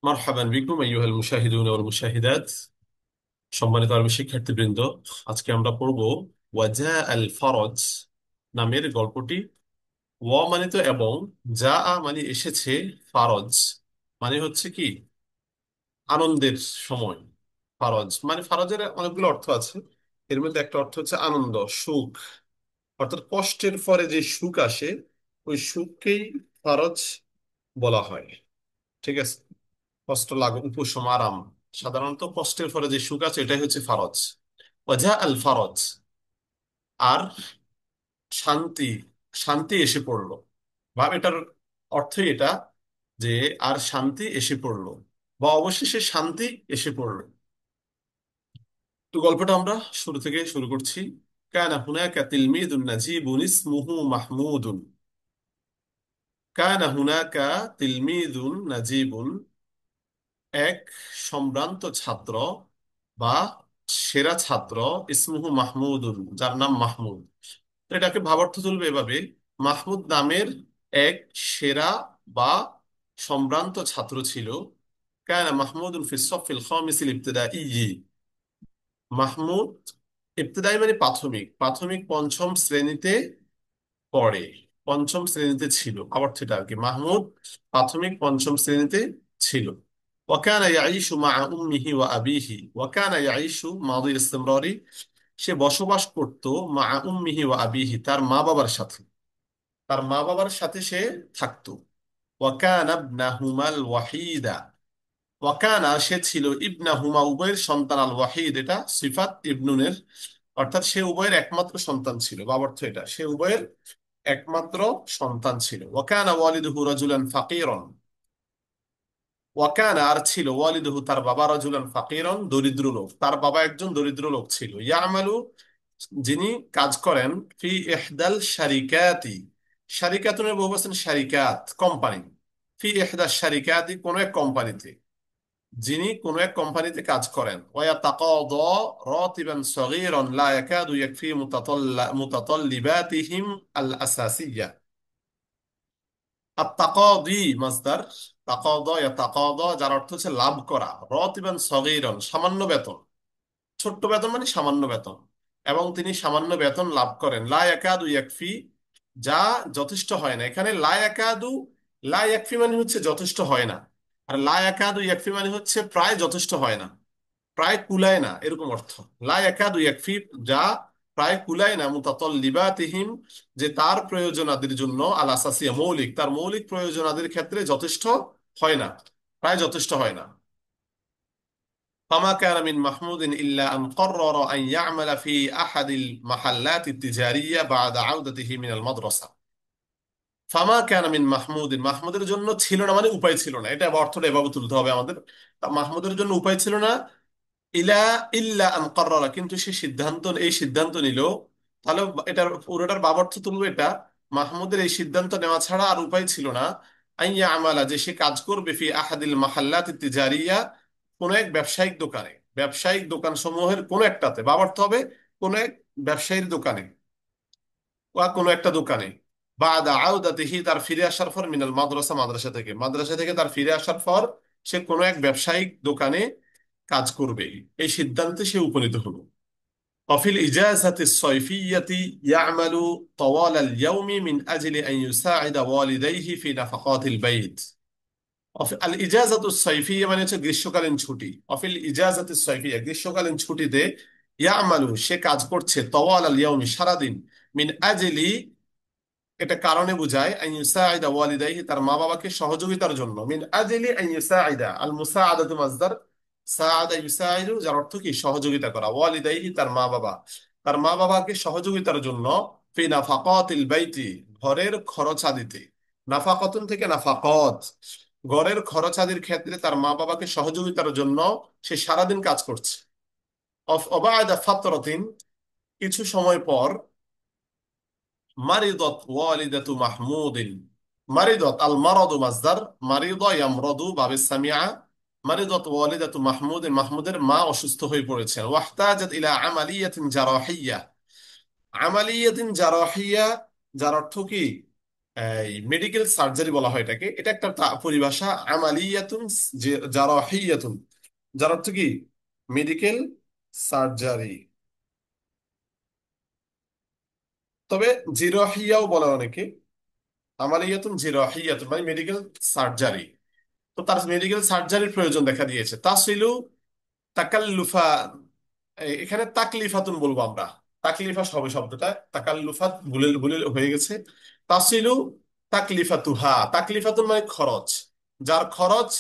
মারহাবান বিকুম আইয়ুহাল মুশাহিদুন ওয়াল মুশাহিদাত। সম্মানিত আরবি শিক্ষার্থীবৃন্দ, আজকে আমরা পড়ব ওয়াজা আল ফরজ নামের গল্পটি। ওয়া মানে তো এবং, যা মানে এসেছে, ফারজ মানে হচ্ছে কি আনন্দের সময়। ফারজ মানে ফারজের অনেকগুলো অর্থ আছে, এর মধ্যে একটা অর্থ হচ্ছে আনন্দ, সুখ। অর্থাৎ কষ্টের পরে যে সুখ আসে, ওই সুখকেই ফারজ বলা হয়। ঠিক আছে, কষ্ট লাঘব, উপশম, আরাম। সাধারণত কষ্টের পরে যে সুখ আছে এটাই হচ্ছে ফারজ। ওয়াজা আল ফারজ, আর শান্তি, শান্তি এসে পড়লো। ভাব এটার অর্থই এটা, যে আর শান্তি এসে পড়লো বা অবশেষে শান্তি এসে পড়লো। তো গল্পটা আমরা শুরু থেকে শুরু করছি। কানা হুনাকা তিলমিদুন নাজিবুন ইসমুহু মাহমুদুন। কানা হুনাকা তিলমিদুন নাজিবুন, এক সম্ভ্রান্ত ছাত্র বা সেরা ছাত্র, ইসমুহু মাহমুদুন, যার নাম মাহমুদ। তো এটাকে ভাবার্থ তুলবে এভাবে: মাহমুদ নামের এক সেরা বা সম্ভ্রান্ত ছাত্র ছিল। কানা মাহমুদুন ফি সফিল খামিসিল ইবতিদাই। মাহমুদ ইবতিদাই মানে প্রাথমিক, প্রাথমিক পঞ্চম শ্রেণীতে পড়ে, পঞ্চম শ্রেণীতে ছিল। আবার সেটা আর কি, মাহমুদ প্রাথমিক পঞ্চম শ্রেণীতে ছিল। ওয়াকানা ইয়াঈশু মা উম্মিহি ওয়া আবিহি। ওয়াকানা ইয়াঈশু মাদি ইসতিমরারি, সে বসবাস করত, মা উম্মিহি ওয়া আবিহি, তার মা বাবার সাথে, তার মা বাবার সাথে সে থাকতো। ওয়াকানা ইবনাহুমাল ওয়াহিদা। ওয়াকানা সে ছিল, ইবনাহুমা উভয়ের সন্তান, আল ওয়াহিদ এটা সিফাত ইবনুনের, অর্থাৎ সে উভয়ের একমাত্র সন্তান ছিল। বা অর্থ এটা, সে উভয়ের একমাত্র সন্তান ছিল। ওয়াকানা ওয়ালিদুহু রাজুলান ফাকিরন। ওয়াকানা আর ছিল, ওয়ালিদুহু তার বাবা, রাজুলান ফাকিরন দরিদ্র লোক, তার বাবা একজন দরিদ্র লোক ছিল। ইয়ামালু যিনি কাজ করেন, ফি ইহদাল শারিকাতি। শারিকাতুনের বহু বচন শারিকাত, কোম্পানি। ফি ইহদাল শারিকাতি কোন এক কোম্পানিতে, যিনি কোন এক কোম্পানিতে কাজ করেন। ওয়াতাকাদা রাতিবান সগীরান লা ইয়াকাদু ইয়াকফি মুতাতাল্লিবাতিহিম আল আসাসিয়্যা। আত-তাকাদি মাসদার, তাকাদা ইয়াতাকাদা, যার অর্থ হচ্ছে লাভ করা, রাতিবান সগীরান সামান্য বেতন, ছোট্ট বেতন মানে সামান্য বেতন, এবং তিনি সামান্য বেতন লাভ করেন। লা ইয়াকাদু ইয়াকফি, যা যথেষ্ট হয় না। এখানে লা ইয়াকাদু, লা ইয়াকফি মানে হচ্ছে যথেষ্ট হয় না, আর লা ইয়াকাদু ইয়াকফি মানে হচ্ছে প্রায় যথেষ্ট হয় না, প্রায় কুলায় না, এরকম অর্থ। লা ইয়াকাদু ইয়াকফি, যা প্রায় কুলায় না, মুতাতাল্লিবাতিহিম, যে তার প্রয়োজনাদের জন্য, আল আসাসিয়া মৌলিক, তার মৌলিক প্রয়োজনাদের ক্ষেত্রে যথেষ্ট হয় না, প্রায় যথেষ্ট হয় না। فما كان من محمود إلا أن قرر أن يعمل في أحد المحلات التجارية بعد عودته من المدرسة। ফামা কানা মিন মাহমুদিন, মাহমুদের জন্য ছিল না মানে উপায় ছিল না, এটা অর্থটা এভাবে তুলতে হবে আমাদের। তা মাহমুদের জন্য উপায় ছিল না, ইলা ইল্লা আন কাররারা, কিন্তু সে সিদ্ধান্ত, এই সিদ্ধান্ত নিল। তাহলে এটার পুরোটার বাবার্থ তুলবে এটা: মাহমুদের এই সিদ্ধান্ত নেওয়া ছাড়া আর উপায় ছিল না, আইয়া আমালা, যে সে কাজ করবে, ফি আহাদিল মাহাল্লাত তিজারিয়া, কোন এক ব্যবসায়িক দোকানে, ব্যবসায়িক দোকান সমূহের কোন একটাতে। বাবার্থ হবে কোন এক ব্যবসায়ীর দোকানে, বা কোন একটা দোকানে। বাদা আউদাতিহি, তার ফিরে আসার পর, মিনাল মাদ্রাসা, মাদ্রাসা থেকে, মাদ্রাসা থেকে তার ফিরে আসার পর সে কোনো এক ব্যবসায়িক দোকানে কাজ করবে, এই সিদ্ধান্তে সে উপনীত হলো। অফিল ইজাজাতি الصيفية يعمل طوال اليوم من أجل أن يساعد والديه في نفقات البيت। আল ইজাজাতু সাইফিয়া মানে হচ্ছে গ্রীষ্মকালীন ছুটি। অফিল ইজাজাতু সাইফিয়া, গ্রীষ্মকালীন ছুটিতে, ইয়ামালু সে কাজ করছে, তওয়াল আল ইয়াউমি সারাদিন, মিন আজলি এটা কারণে বুঝায়, আন ইউসাইদা ওয়ালিদাইহি তার মা বাবাকে সহযোগিতার জন্য। মিন আজলি আন ইউসাইদা, আল মুসাআদাতু মাসদার, সাআদা ইউসাইদু, যার অর্থ কি সহযোগিতা করা, ওয়ালিদাইহি তার মা বাবা, তার মা বাবাকে সহযোগিতার জন্য। ফি নাফাকাতিল বাইতি, ঘরের খরচাদিতে। নাফাকাতুন থেকে নাফাকত, ঘরের খরচাদির ক্ষেত্রে তার মা বাবাকে সহযোগিতার জন্য সে সারাদিন কাজ করছে। অবাদা ফাতরাতিন, কিছু সময় পর, মারিদত ওয়ালিদাতু মাহমুদিন। মারিদত আল মারাদু মাসদার, মারিদা ইয়ামরাদু বাবে সামিআ। মারিদত ওয়ালিদাতু মাহমুদিন, মাহমুদের মা অসুস্থ হয়ে পড়েছেন। ওয়াহতাজাত ইলা আমালিয়াতিন জারাহিয়া। আমালিয়াতিন জারাহিয়া, যার অর্থ কি এই মেডিকেল সার্জারি বলা হয় এটাকে, এটা একটা পরিভাষা। আমালিয়াতুন জারাহিয়াতুন, যার অর্থ কি মেডিকেল সার্জারি। তবে জিরাহিয়াও বলে অনেকে। আমালিয়াতুন জিরাহিয়াতুন মানে মেডিকেল সার্জারি। তো তার মেডিকেল সার্জারির প্রয়োজন দেখা দিয়েছে। তাসিলু তাকাল্লুফা, এখানে তাকলিফাতুন বলবো আমরা। তাকলিফা হবে শব্দটা, তাকাল্লুফাত ভুলে ভুলে হয়ে গেছে। তাসিলু তাকলিফাতুহা, তাকলিফাতুন মানে খরচ, যার খরচ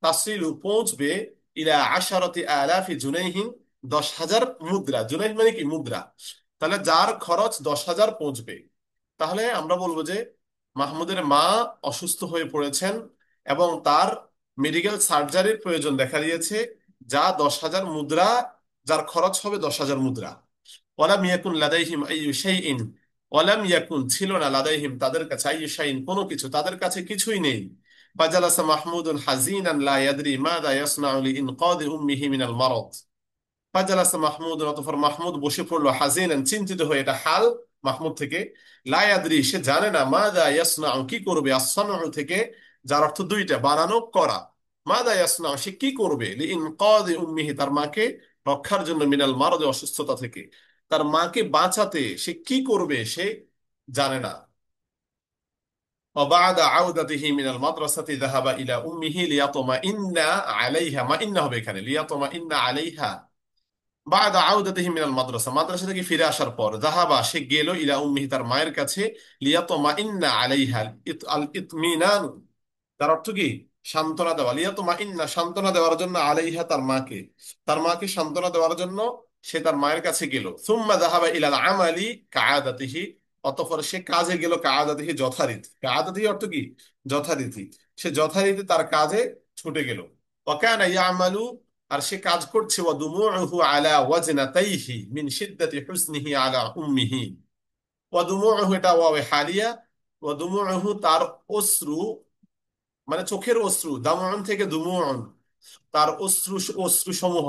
তাসিলু পৌঁছবে ইলা আশারতি আলাফি জুনাইহিন, 10,000 মুদ্রা। জুনাইহ মানে কি মুদ্রা। তাহলে যার খরচ 10,000 পৌঁছবে, তাহলে আমরা বলবো যে মাহমুদের মা অসুস্থ হয়ে পড়েছেন এবং তার মেডিকেল সার্জারির প্রয়োজন দেখা দিয়েছে, যা 10,000 মুদ্রা, যার খরচ হবে 10,000 মুদ্রা। ওয়ালাম ইয়াকুন লাদাইহিম আইয়ু শাইইন, ওয়ালাম ইয়াকুন ছিল না, লাদাইহিম তাদের কাছে, আইয়ু শাইইন কোনো কিছু, তাদের কাছে কিছুই নেই। ফাজালাসা মাহমুদুন হাজিনান লা ইয়াদরি মাযা ইয়াসনাউ লিইনকাযি উম্মিহি মিনাল মারাদ। ফাজালাসা মাহমুদ, অতঃপর মাহমুদ বসে পড়লো, হাজিনান চিন্তিত হয়ে, এটা হাল মাহমুদ থেকে। লা ইয়াদরি সে জানে না, মাযা ইয়াসনাউ কি করবে, আসসানউ থেকে, যার অর্থ দুইটা, বানানো করা। মাযা ইয়াসনাউ সে কি করবে, লিইনকাযি উম্মিহি তার মাকে রক্ষার জন্য, মিনাল মারাদ অসুস্থতা থেকে, তার মাকে বাঁচাতে সে কি করবে সে জানে না। وبعد عودته من المدرسة ذهب إلى أمه ليطمئن عليها، ما إن হবে এখানে ليطمئن عليها। বাদা আউদাতিহি মিনাল মাদ্রাসা, মাদ্রাসা থেকে ফিরে আসার পর, যাহাবা সে গেল, ইলা উম্মিহি তার মায়ের কাছে, লিয়াতমাইন্না আলাইহা, আল ইতমিনান তার অর্থ কি সান্ত্বনা দেওয়া, লিয়াতমাইন্না সান্ত্বনা দেওয়ার জন্য, আলাইহা তার মাকে, তার মাকে সান্ত্বনা দেওয়ার জন্য সে তার মায়ের কাছে গেল। সুম্মা যাহাবা ইলাল আমালি কাআদাতিহি, অতঃপর সে কাজে গেল, কাআদাতিহি যথারীতি, কাআদাতিহি অর্থ কি যথারীতি, সে যথারীতি তার কাজে ছুটে গেল। ওয়াকানা ইয়ামালু, আর সে কাজ করছে, ওয়া দুমুউহু আলা ওয়াজনাতাইহি মিন শিদ্দাতি হুসনিহি আলা উম্মিহি। ওয়া দুমুউহু এটা ওয়াও হালিয়া, ওয়া দুমুউহু তার অশ্রু, মানে চোখের অশ্রু, দামউন থেকে দুমুউন, তার অশ্রু, অশ্রু সমূহ,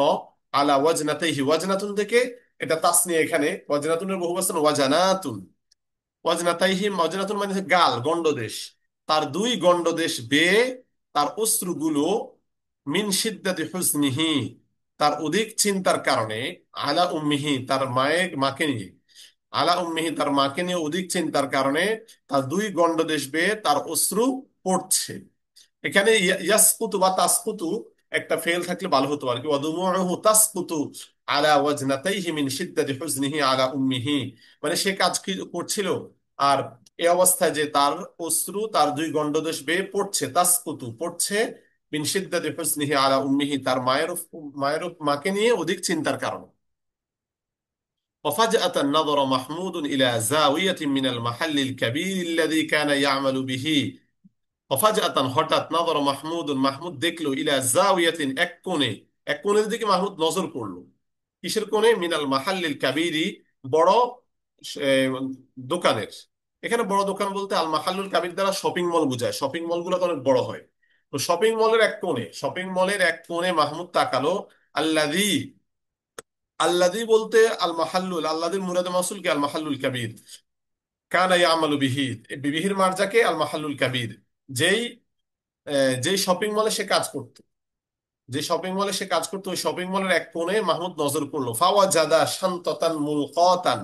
আলা ওয়াজনাতাইহি, ওয়াজনাতুন থেকে, এটা তাসনিয়া এখানে, ওয়াজনাতুনের বহুবচন ওয়াজানাতুন, ওয়াজনাতাইহি ওয়াজনাতুন মানে হচ্ছে গাল, গণ্ডদেশ, তার দুই গণ্ডদেশ বেয়ে তার অশ্রুগুলো, মিন শিদ্দাতি হুজনিহি তার অধিক চিন্তার কারণে, আলা উম্মিহি তার মাকে নিয়ে, আলা উম্মিহি তার মাকে নিয়ে অধিক চিন্তার কারণে তার দুই গণ্ডদেশ বেয়ে তার অশ্রু পড়ছে। এখানে ইয়াসকুতু বা তাসকুতু একটা ফেল থাকলে ভালো হতো আর কি, ওয়াদুমুহু তাসকুতু আলা ওয়াজনাতাইহি মিন শিদ্দাতি হুজনিহি আলা উম্মিহি, মানে সে কাজ কি করছিল, আর এই অবস্থায় যে তার অশ্রু তার দুই গণ্ডদেশ বেয়ে পড়ছে, তাসকুতু পড়ছে, মিন শিদ্দাতি হুজনিহি আলা উম্মিহি তার মাকে নিয়ে অধিক চিন্তার কারণে। وفجأة نظر محمود إلى زاوية من المحل الكبير الذي كان يعمل به। وفجأة হঠাৎ নজর মাহমুদ, মাহমুদ দেখলো, ইলা জাওয়াতিন এক কোণে, এক কোণের দিকে মাহমুদ নজর করলো। কিসের কোণে, মিনাল মাহাল্লিল কাবীরি বড় আহ, দোকানের। এখানে বড় দোকান বলতে আল মাহাল্লুল কাবীর দ্বারা শপিং মল বোঝায়, শপিং মল গুলো তো অনেক বড় হয়। তো শপিং মলের এক কোণে, শপিং মলের এক কোণে মাহমুদ তাকালো। আল্লাযী, আল্লাযী বলতে আল মাহাল্লুল, আল্লাযীর মুরাদে মাসুল কি আল মাহাল্লুল কাবীর, কানা ইয়ামালু বিহি, বিহির মার্জাকে আল মাহাল্লুল কাবীর, যেই যেই শপিং মলে সে কাজ করতো, যে শপিং মলে সে কাজ করতো, ওই শপিং মলের এক কোণে মাহমুদ নজর করলো। ফাওয়াজাদা শান্ততান মুলকাতান,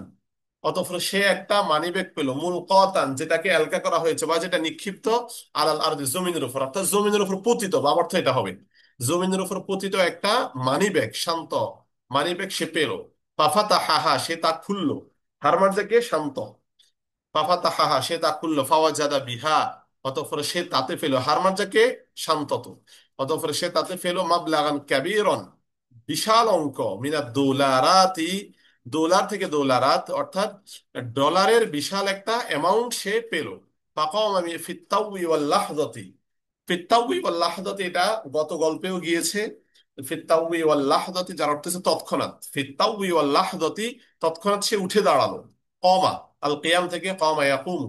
অতঃপর সে একটা মানিব্যাগ পেল, মুলকাতান যেটাকে আলকা করা হয়েছে বা যেটা নিক্ষিপ্ত, আলাল আরদি জমিনের উপর, অর্থাৎ জমিনের উপর পতিত, বা অর্থ এটা হবে জমিনের উপর পতিত একটা মানিব্যাগ, শান্ত মানিব্যাগ সে পেল। ফাফাতাহাহা সে তা খুললো, হারমার শান্ত, ফাফাতাহাহা সে তা খুললো, ফাওয়াজাদা বিহা অতঃপর সে তাতে পেল, হারমাজাকে শান্তত, অতঃপর সে তাতে পেল, মাবলাগান কাবীরন বিশাল অঙ্ক, মিনাদ দোলারাতি ডলার থেকে, দোলারাত অর্থাৎ ডলারের বিশাল একটা অ্যামাউন্ট সে পেল। ফাকাম আমি ফিত্তাউই ওয়াল লাহদাতি, ফিত্তাউই ওয়াল লাহদাতি এটা গত গল্পেও গিয়েছে। ফিত্তাউই ওয়াল লাহদাতি যার অর্থ হচ্ছে তৎক্ষণাৎ, ফিত্তাউই ওয়াল লাহদাতি তৎক্ষণাৎ সে উঠে দাঁড়ালো। কমা আল কিয়াম থেকে কমা ইয়াকুম,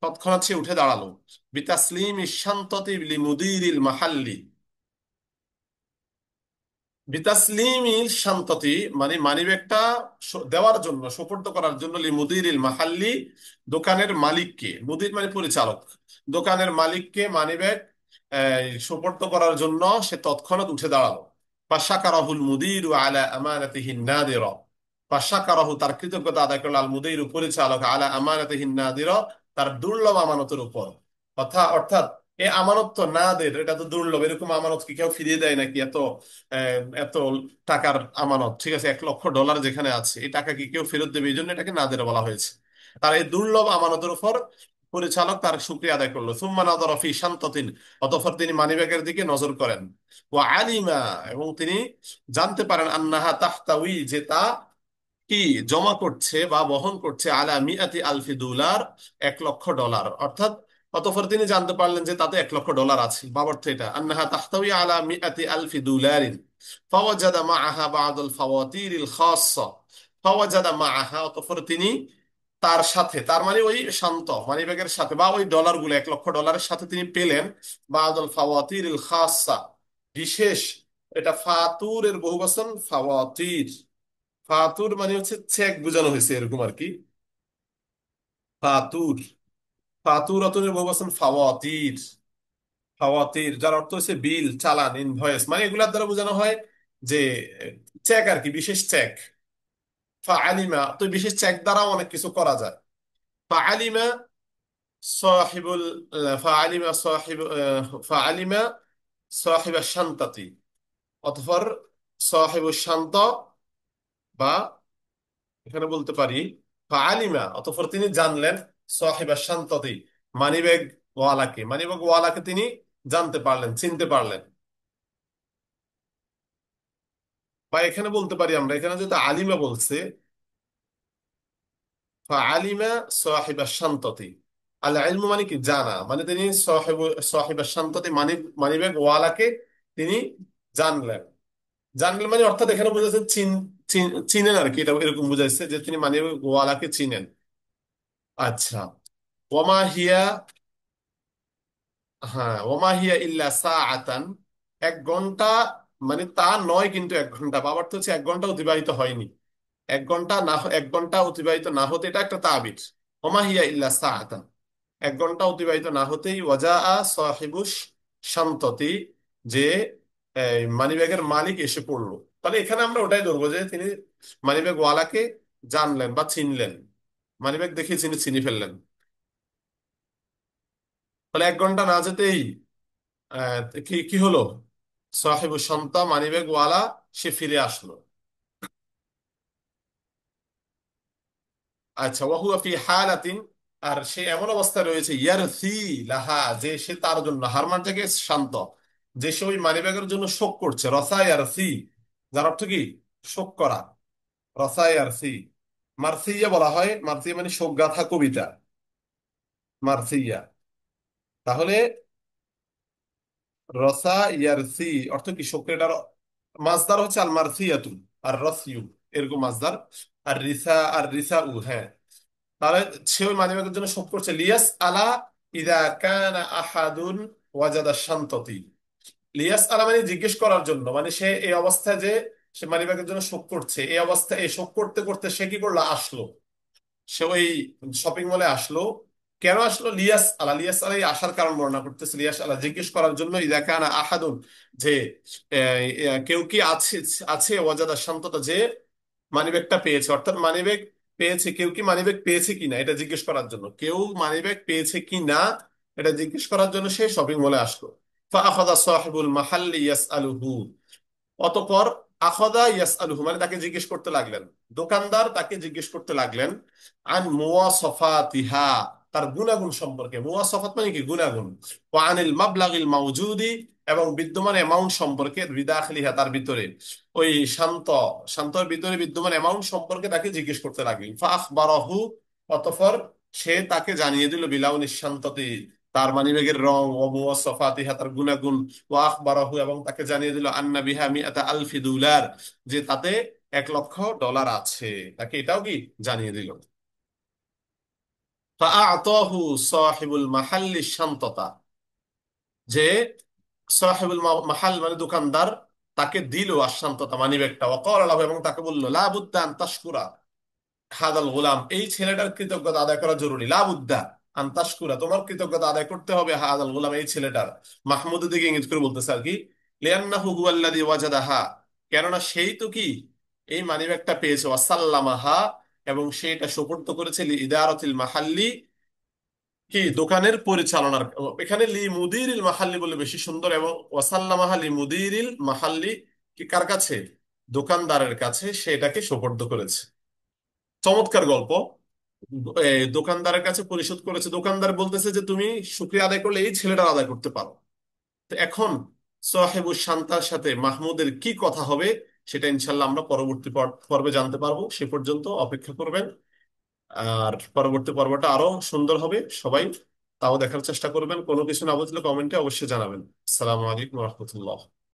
তৎক্ষণাৎ সে উঠে দাঁড়ালো। বিতাসলিম শান্ততি লিমুদিরিল মাহাল্লি, বিতাসলিমিল শান্ততি মানে মানিব্যাগটা দেওয়ার জন্য, সোপর্দ করার জন্য, মুদিরিল মাহাল্লি দোকানের মালিককে, মুদির মানে পরিচালক, দোকানের মালিককে মানিব্যাগ সোপর্দ করার জন্য সে তৎক্ষণাৎ উঠে দাঁড়ালো। ফাশাকারাহুল মুদিরু আলা আমানাতিহি নাদিরা, ফাশাকারাহু তার কৃতজ্ঞতা আদায় করলো আল মুদিরু পরিচালক আলা আমানাতিহি নাদিরা তার দুর্লভ আমানতের উপর। অর্থাৎ এই আমানত তো নাদের, এটা তো দুর্লভ, এরকম আমানত কি কেউ ফিরিয়ে দেয় নাকি? এত টাকার আমানত, ঠিক আছে, $1 লক্ষ যেখানে আছে, এই টাকা কি কেউ ফেরত দেবে? এই জন্য এটাকে নাদের বলা হয়েছে। তার এই দুর্লভ আমানতের উপর পরিচালক তার শুকরিয়া আদায় করলো। সুম্মা নাযারা ফি শান্তাতিন, অতঃপর তিনি মানিব্যাগের দিকে নজর করেন। ওয়া আলিমা, এবং তিনি জানতে পারেন আন্নাহা তাহতাউই, যে তা কি জমা করছে বা বহন করছে আলা মিআতি আলফি ডলার, $1 লক্ষ। অর্থাৎ অতঃপর তিনি জানতে পারলেন যে তাতে $1 লক্ষ আছে। বাবার তো এটা আন্নাহা তাহতাউই আলা মিআতি আলফি ডলারিন। ফাওয়াজাদা মাআহা বা'দুল ফাওয়াতিরিল খাসসা, ফাওয়াজাদা মাআহা, অতঃপর তিনি তার সাথে, তার মানে ওই শান্ত মানিব্যাগের সাথে বা ওই ডলারগুলো, $1 লক্ষ সাথে তিনি পেলেন বা'দুল ফাওয়াতিরিল খাসসা, বিশেষ, এটা ফাতুরের বহুবচন ফাওয়াতির। ফাতুর মানে হচ্ছে চেক বোঝানো হয়েছে এরকম আর কি। ফাতুর, ফাতুর অতএব বহুবচন ফাওয়াতির। ফাওয়াতির যার অর্থ হচ্ছে বিল, চালান, ইনভয়েস, মানে এগুলার দ্বারা বোঝানো হয় যে চেক আর কি, বিশেষ চেক। ফাআলিমা তো বিশেষ চেক দ্বারাও অনেক কিছু করা যায়। ফাআলিমা সাহিবুল ফাআলিমা সাহিব ফাআলিমা সাহিবা শান্তাতি, অতঃপর সাহিবুল শান্ত, বা এখানে বলতে পারি ফাআলিমা, অতঃপর তিনি জানলেন সাহিবা শান্ততি, মানিব্যাগ ওয়ালাকে, মানিব্যাগ ওয়ালাকে তিনি জানতে পারলেন, চিনতে পারলেন। বা এখানে বলতে পারি আমরা, এখানে যেহেতু আলিমা বলছে, ফাআলিমা সাহিবা শান্ততি, আল ইলমু মানে কি জানা, মানে তিনি সাহিবা শান্ততি মানিব্যাগ ওয়ালাকে তিনি জানলেন। জানলেন মানে অর্থাৎ এখানে বোঝাচ্ছে চিনেন আর কি, এটা এরকম বুঝাইছে যে তিনি মানিব্যাগ ওয়ালাকে চিনেন। আচ্ছা, ওমা হিয়া, হ্যাঁ, ওমা হিয়া ইল্লা সাআতান, 1 ঘন্টা, মানে তা নয় কিন্তু 1 ঘন্টা, বাবার তো হচ্ছে 1 ঘন্টা অতিবাহিত হয়নি। 1 ঘন্টা না, 1 ঘন্টা অতিবাহিত না হতে, এটা একটা তাবির। ওমা হিয়া ইল্লা সাআতান, 1 ঘন্টা অতিবাহিত না হতেই ওয়াজাআ সাহিবুস শান্ততি, যে মানিব্যাগের মালিক এসে পড়লো। তাহলে এখানে আমরা ওটাই ধরবো যে তিনি মানিব্যাগ ওয়ালাকে জানলেন বা চিনলেন, মানিব্যাগ দেখে চিনি চিনি ফেললেন। তাহলে 1 ঘন্টা না যেতেই কি কি হলো? সাহেবু সন্তা মানিব্যাগ ওয়ালা সে ফিরে আসলো। আচ্ছা, ওয়াহুয়া ফি হালাতিন, আর সে এমন অবস্থা রয়েছে ইয়ারসি লাহা, যে সে তার জন্য, হারমান থেকে শান্ত, যে সে ওই মানিব্যাগের জন্য শোক করছে, রসা ইয়ারসি, যার অর্থ কি শোক করা, রসা ইয়ারসি। মার্সিয়া বলা হয়, মার্সিয়া মানে শোক গাথা কবিতা, মার্সিয়া। তাহলে রসা ইয়ারসি অর্থ কি শোক, এটার মাজদার হচ্ছে আল মারসিয়াতু, আর রসিউ, এরকম মাজদার। আর রিসা উ, হ্যাঁ। তাহলে সে ওই মানিব্যাগের জন্য শোক করছে, লিয়াস আলা ইদা কানা আহাদুন ওয়াজাদা শান্ততি। লিয়াস আলা মানে জিজ্ঞেস করার জন্য, মানে সে এই অবস্থায় যে সে মানিব্যাগের জন্য শোক করছে, এই অবস্থায় এই শোক করতে করতে সে কি করলো, আসলো, সে ওই শপিং মলে আসলো। কেন আসলো? লিয়াস আলা, লিয়াস আলাই আসার কারণ বর্ণনা করতেছে, লিয়াস আলা জিজ্ঞেস করার জন্য, ইদা কানা আহাদুন, যে কেউ কি আছে, আছে ওয়াজাদা শান্ততা, যে মানিব্যাগটা পেয়েছে, অর্থাৎ মানিব্যাগ পেয়েছে, কেউ কি মানিব্যাগ পেয়েছে কিনা এটা জিজ্ঞেস করার জন্য, কেউ মানিব্যাগ পেয়েছে কি না এটা জিজ্ঞেস করার জন্য সে শপিং মলে আসলো। ফাআখাযা সাহিবুল মাহাল্লি ইয়াসআলুহু, অতঃপর আখদা ইয়াসআলুহু মানে তাকে জিজ্ঞেস করতে লাগলেন, দোকানদার তাকে জিজ্ঞেস করতে লাগলেন, আন মুওয়াসাফাতিহা, তার গুণাগুণ সম্পর্কে, মুওয়াসাফাত মানে কি গুণাগুণ, ওয়া আনিল মাবলাগিল মাওজুদি, এবং বিদ্যমান অ্যামাউন্ট সম্পর্কে, বিদাখলিহা তার ভিতরে, ওই শান্ত, শান্তর ভিতরে বিদ্যমান অ্যামাউন্ট সম্পর্কে তাকে জিজ্ঞেস করতে লাগলেন। ফাখবারাহু, অতঃপর সে তাকে জানিয়ে দিল, বিলাউ নিঃশান্ততি, তার মানিব্যাগের রং, ও মুওয়াসাফাতিহা তার গুণাগুণ, ওয়া আখবারাহু এবং তাকে জানিয়ে দিল, আন্না বিহা মিআতা আলফি ডলার, যে তাতে $1 লক্ষ আছে, তাকে এটাও কি জানিয়ে দিল। ফাআতাহু সাহিবুল মাহাল্লি শান্ততা, যে সাহিবুল মাহাল মানে দোকানদার, তাকে দিল আশান্ততা মানিব্যাগটা, ওয়াকাল আলাহু, এবং তাকে বললো লা বুদ্দা আন তাশকুরা হাদাল গোলাম, এই ছেলেটার কৃতজ্ঞতা আদায় করা জরুরি। লা বুদ্দা আন তাশকুরা, তোমার কৃতজ্ঞতা আদায় করতে হবে হাদাল গোলাম, এই ছেলেটার। মাহমুদের দিকে ইঙ্গিত করে বলতেছে আর কি, লিআন্নাহু হুয়াল্লাযী ওয়াজাদাহা, কেননা সেই তো কি এই মানিব্যাগটা পেয়েছে, ওয়াসাল্লামাহা, এবং সে এটা সোপর্দ করেছে ইদারাতিল মাহাল্লি, কি দোকানের পরিচালনার। এখানে লি মুদিরিল মাহাল্লি বলে বেশি সুন্দর, এবং ওয়াসাল্লামাহা লি মুদিরিল মাহাল্লি, কি কার কাছে, দোকানদারের কাছে সে এটাকে সোপর্দ করেছে। চমৎকার গল্প। দোকানদারের কাছে পরিশোধ করেছে, দোকানদার বলতেছে যে তুমি শুকরিয়া আদায় করলে এই ছেলেটা আদায় করতে পারো। তো এখন সাহেবু শান্তার সাথে মাহমুদের কি কথা হবে, সেটা ইনশাল্লাহ আমরা পরবর্তী পর্বে জানতে পারবো। সে পর্যন্ত অপেক্ষা করবেন। আর পরবর্তী পর্বটা আরো সুন্দর হবে, সবাই তাও দেখার চেষ্টা করবেন। কোনো কিছু না বুঝলে কমেন্টে অবশ্যই জানাবেন। আসসালামু আলাইকুম রহমতুল্লাহ।